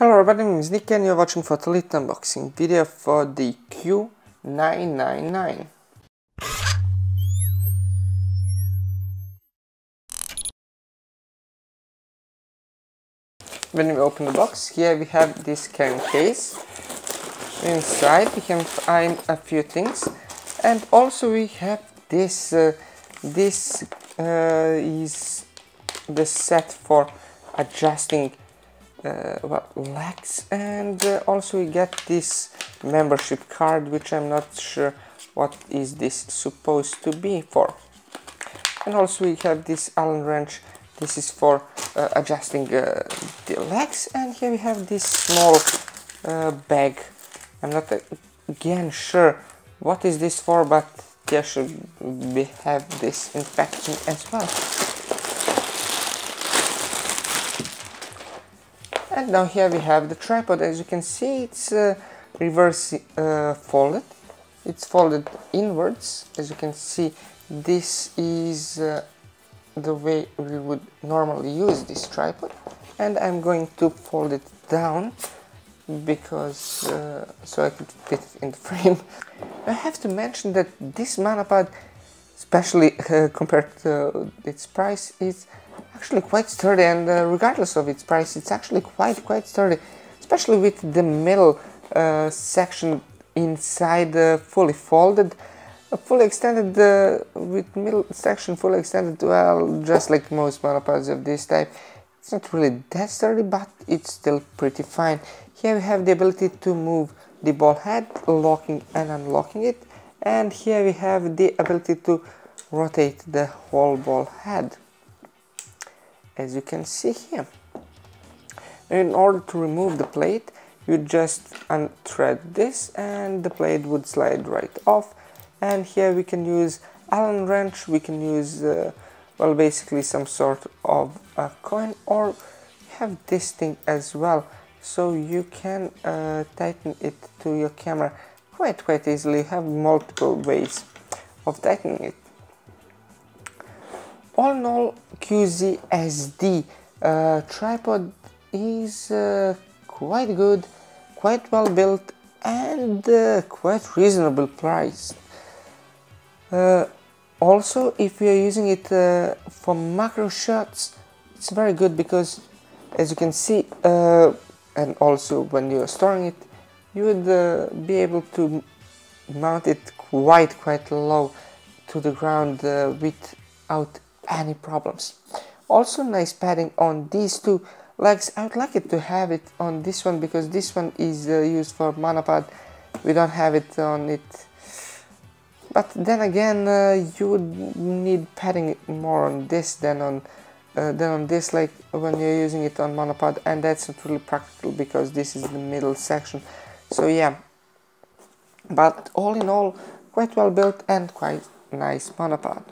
Hello everybody, my name is Nick and you're watching for the Leet unboxing video for the Q999. When we open the box, here we have this carrying case. Inside we can find a few things, and also we have this. This is the set for adjusting legs, and also we get this membership card, which I'm not sure what is this supposed to be for. And also we have this Allen wrench. This is for adjusting the legs, and here we have this small bag. I'm not again sure what is this for, but there should we have this in packaging as well. And now here we have the tripod. As you can see, it's reverse folded. It's folded inwards. As you can see, this is the way we would normally use this tripod. And I'm going to fold it down because so I could fit it in the frame. I have to mention that this monopod, especially compared to its price, is actually quite sturdy, and regardless of its price, it's actually quite sturdy, especially with the middle section inside fully folded, fully extended, with middle section fully extended. Well, just like most monopods of this type, it's not really that sturdy, but it's still pretty fine. Here we have the ability to move the ball head, locking and unlocking it, and here we have the ability to rotate the whole ball head, as you can see here. In order to remove the plate, you just unthread this and the plate would slide right off. And here we can use Allen wrench, we can use well, basically some sort of a coin, or we have this thing as well, so you can tighten it to your camera quite easily. You have multiple ways of tightening it. All in all, QZSD tripod is quite good, quite well built, and quite reasonable price. Also, if you are using it for macro shots, it's very good because, as you can see, and also when you are storing it, you would be able to mount it quite low to the ground without any problems. Also, nice padding on these two legs. I would like it to have it on this one because this one is used for monopod. We don't have it on it, but then again, you would need padding more on this than on this, like when you're using it on monopod, and that's not really practical because this is the middle section. So yeah, but all in all, quite well built and quite nice monopod.